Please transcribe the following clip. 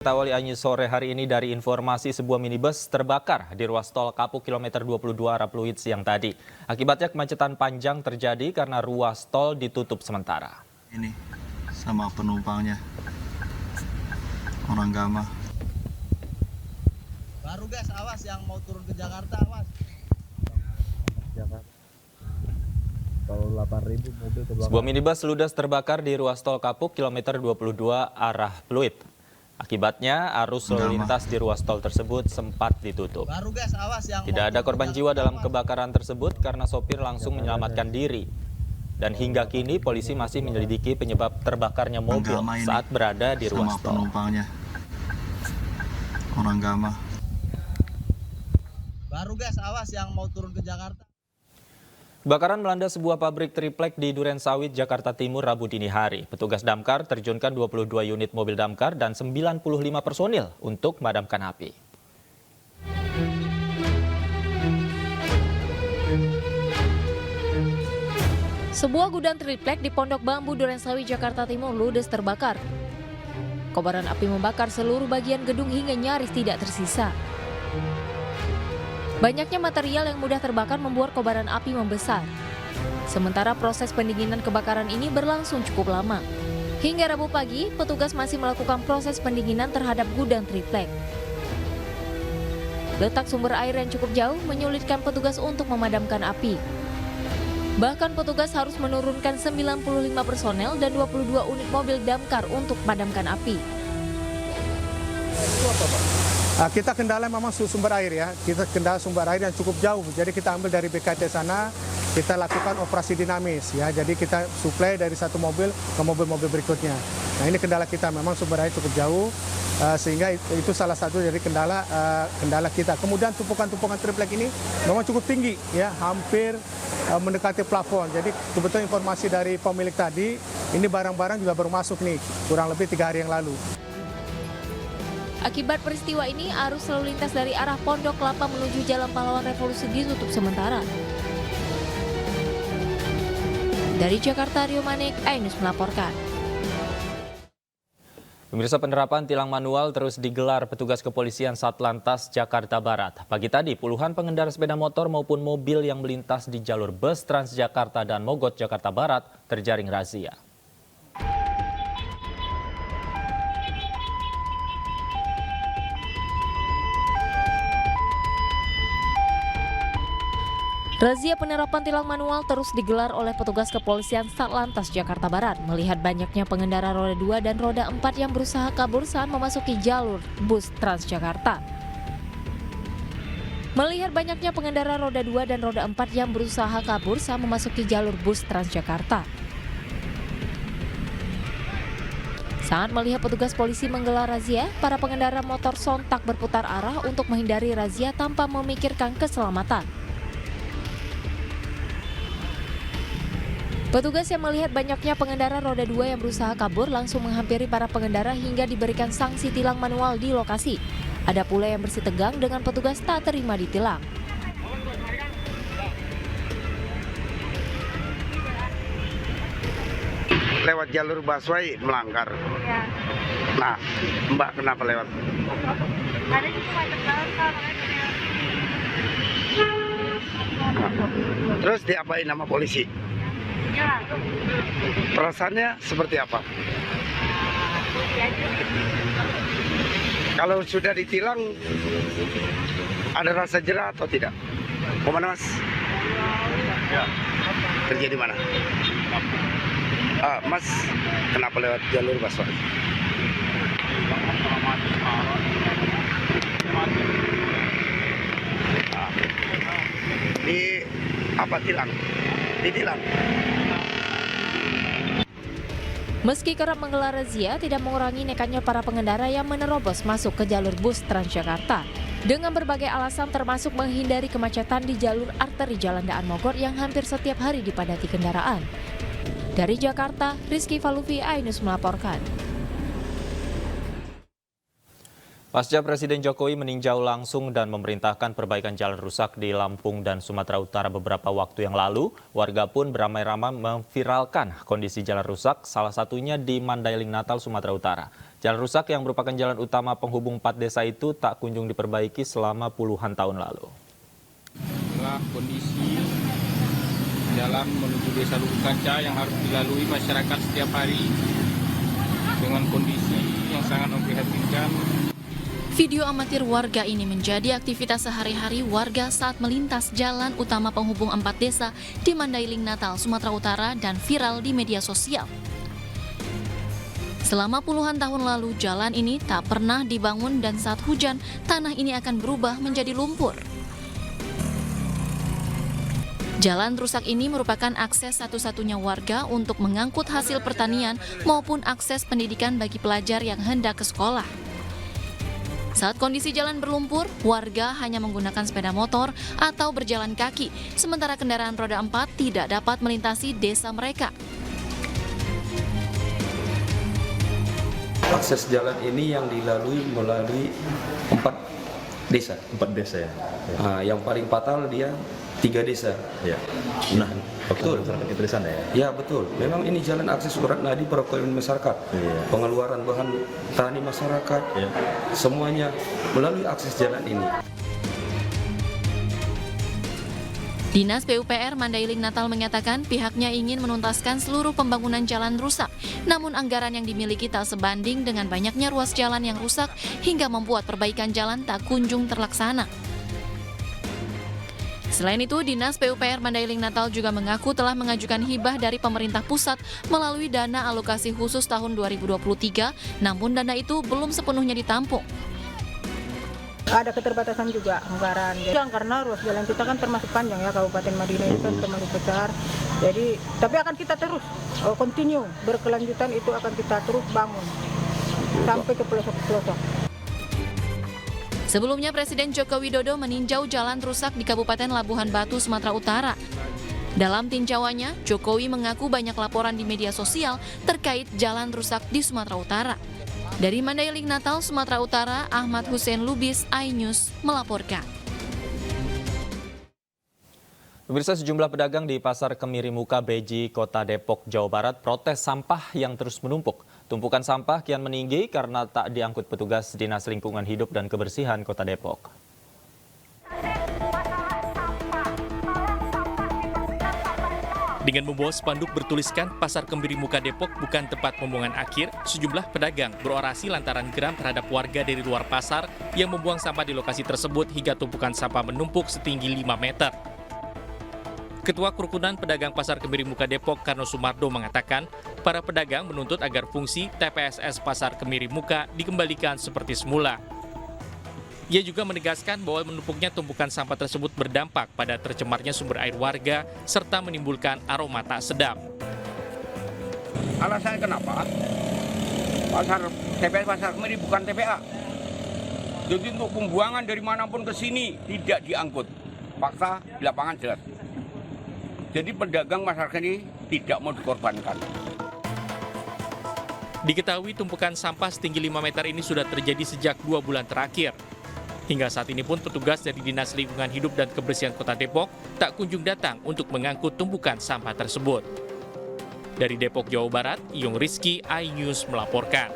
Kita awali Anyi sore hari ini dari informasi sebuah minibus terbakar di ruas tol Kapuk kilometer 22 arah Pluit siang tadi. Akibatnya kemacetan panjang terjadi karena ruas tol ditutup sementara. Ini sama penumpangnya, orang Gama. Baru guys, awas yang mau turun ke Jakarta, awas. Kalau 8.000 mobil terbakar. Sebuah minibus ludes terbakar di ruas tol Kapuk kilometer 22 arah Pluit. Akibatnya arus lalu lintas di ruas tol tersebut sempat ditutup. Baru guys, awas yang Tidak ada korban jiwa dalam kebakaran tersebut karena sopir langsung menyelamatkan diri. Dan hingga kini polisi masih menyelidiki penyebab terbakarnya mobil saat berada di ruas sama tol. Penumpangnya, orang Gama. Baru guys, awas yang mau turun ke Jakarta. Kebakaran melanda sebuah pabrik triplek di Duren Sawit, Jakarta Timur, Rabu dini hari. Petugas damkar terjunkan 22 unit mobil damkar dan 95 personil untuk memadamkan api. Sebuah gudang triplek di Pondok Bambu, Duren Sawit, Jakarta Timur ludes terbakar. Kobaran api membakar seluruh bagian gedung hingga nyaris tidak tersisa. Banyaknya material yang mudah terbakar membuat kobaran api membesar. Sementara proses pendinginan kebakaran ini berlangsung cukup lama. Hingga Rabu pagi, petugas masih melakukan proses pendinginan terhadap gudang triplek. Letak sumber air yang cukup jauh menyulitkan petugas untuk memadamkan api. Bahkan petugas harus menurunkan 95 personel dan 22 unit mobil damkar untuk memadamkan api. Kita kendala memang sumber air ya, kita kendala sumber air yang cukup jauh, jadi kita ambil dari BKT sana, kita lakukan operasi dinamis ya, jadi kita suplai dari satu mobil ke mobil-mobil berikutnya. Nah ini kendala kita, memang sumber air cukup jauh, sehingga itu salah satu dari kendala kita. Kemudian tumpukan-tumpukan triplek ini memang cukup tinggi ya, hampir mendekati plafon. Jadi kebetulan informasi dari pemilik tadi, ini barang-barang juga baru masuk nih, kurang lebih 3 hari yang lalu. Akibat peristiwa ini, arus lalu lintas dari arah Pondok Kelapa menuju Jalan Pahlawan Revolusi ditutup sementara. Dari Jakarta, Rio Manik, Ainus melaporkan. Pemirsa, penerapan tilang manual terus digelar petugas kepolisian Satlantas Jakarta Barat. Pagi tadi, puluhan pengendara sepeda motor maupun mobil yang melintas di jalur bus Transjakarta dan Mogot Jakarta Barat terjaring razia. Razia penerapan tilang manual terus digelar oleh petugas kepolisian Satlantas Jakarta Barat melihat banyaknya pengendara roda 2 dan roda 4 yang berusaha kabur saat memasuki jalur bus Transjakarta. Melihat banyaknya pengendara roda 2 dan roda 4 yang berusaha kabur saat memasuki jalur bus Transjakarta. Saat melihat petugas polisi menggelar razia, para pengendara motor sontak berputar arah untuk menghindari razia tanpa memikirkan keselamatan. Petugas yang melihat banyaknya pengendara roda 2 yang berusaha kabur langsung menghampiri para pengendara hingga diberikan sanksi tilang manual di lokasi. Ada pula yang bersitegang dengan petugas tak terima ditilang. Lewat jalur busway melanggar. Ya. Nah, Mbak kenapa lewat? Ada juga macet banget Kak, Terus diapain sama polisi? Ya. Perasaannya seperti apa? Kalau sudah ditilang, ada rasa jerah atau tidak? Kemana Mas? Ya. Kerja di mana? Mas, kenapa lewat jalur busway? Di apa tilang? Ditilang. Meski kerap menggelar razia, tidak mengurangi nekatnya para pengendara yang menerobos masuk ke jalur bus Transjakarta. Dengan berbagai alasan termasuk menghindari kemacetan di jalur arteri Jalan Daan Mogot yang hampir setiap hari dipadati kendaraan. Dari Jakarta, Rizky Falufi, Ainus melaporkan. Pasca Presiden Jokowi meninjau langsung dan memerintahkan perbaikan jalan rusak di Lampung dan Sumatera Utara beberapa waktu yang lalu, warga pun beramai-ramai memviralkan kondisi jalan rusak, salah satunya di Mandailing Natal, Sumatera Utara. Jalan rusak yang merupakan jalan utama penghubung 4 desa itu tak kunjung diperbaiki selama puluhan tahun lalu. Inilah kondisi jalan menuju Desa Lubuk Kaca yang harus dilalui masyarakat setiap hari dengan kondisi yang sangat memprihatinkan. Video amatir warga ini menjadi aktivitas sehari-hari warga saat melintas jalan utama penghubung 4 desa di Mandailing Natal, Sumatera Utara dan viral di media sosial. Selama puluhan tahun lalu, jalan ini tak pernah dibangun dan saat hujan, tanah ini akan berubah menjadi lumpur. Jalan rusak ini merupakan akses satu-satunya warga untuk mengangkut hasil pertanian maupun akses pendidikan bagi pelajar yang hendak ke sekolah. Saat kondisi jalan berlumpur, warga hanya menggunakan sepeda motor atau berjalan kaki, sementara kendaraan roda 4 tidak dapat melintasi desa mereka. Akses jalan ini yang dilalui melalui 4 desa. 4 desa ya? Yang paling fatal dia 3 desa. Ya. Nah, betul. Masyarakat kita di sana ya? Ya betul. Memang ini jalan akses urat nadi perekonomian masyarakat. Iya. Pengeluaran bahan tani masyarakat, Ya. semuanya melalui akses jalan ini. Dinas PUPR Mandailing Natal mengatakan pihaknya ingin menuntaskan seluruh pembangunan jalan rusak, namun anggaran yang dimiliki tak sebanding dengan banyaknya ruas jalan yang rusak hingga membuat perbaikan jalan tak kunjung terlaksana. Selain itu, Dinas PUPR Mandailing Natal juga mengaku telah mengajukan hibah dari pemerintah pusat melalui dana alokasi khusus tahun 2023, namun dana itu belum sepenuhnya ditampung. Ada keterbatasan juga anggaran. Karena ruas jalan kita kan termasuk panjang ya, Kabupaten Madinah itu kan termasuk besar. Jadi, tapi akan kita terus continue berkelanjutan, itu akan kita terus bangun sampai ke pelosok-pelosok. Sebelumnya Presiden Joko Widodo meninjau jalan rusak di Kabupaten Labuhan Batu, Sumatera Utara. Dalam tinjauannya, Jokowi mengaku banyak laporan di media sosial terkait jalan rusak di Sumatera Utara. Dari Mandailing Natal, Sumatera Utara, Ahmad Hussein Lubis, iNews melaporkan. Pemirsa, sejumlah pedagang di Pasar Kemiri Muka Beji, Kota Depok, Jawa Barat protes sampah yang terus menumpuk. Tumpukan sampah kian meninggi karena tak diangkut petugas Dinas Lingkungan Hidup dan Kebersihan Kota Depok. Dengan membawa spanduk bertuliskan Pasar Kemiri Muka Depok bukan tempat pembuangan akhir, sejumlah pedagang berorasi lantaran geram terhadap warga dari luar pasar yang membuang sampah di lokasi tersebut hingga tumpukan sampah menumpuk setinggi 5 meter. Ketua Kerukunan Pedagang Pasar Kemiri Muka Depok, Karno Sumardo, mengatakan para pedagang menuntut agar fungsi TPSS Pasar Kemiri Muka dikembalikan seperti semula. Ia juga menegaskan bahwa menumpuknya tumpukan sampah tersebut berdampak pada tercemarnya sumber air warga serta menimbulkan aroma tak sedap. Alasannya kenapa? TPS Pasar Kemiri bukan TPA. Jadi untuk pembuangan dari manapun ke sini tidak diangkut. Fakta di lapangan jelas. Jadi pedagang masyarakat ini tidak mau dikorbankan. Diketahui tumpukan sampah setinggi 5 meter ini sudah terjadi sejak 2 bulan terakhir. Hingga saat ini pun petugas dari Dinas Lingkungan Hidup dan Kebersihan Kota Depok tak kunjung datang untuk mengangkut tumpukan sampah tersebut. Dari Depok, Jawa Barat, Iyung Rizky, iNews melaporkan.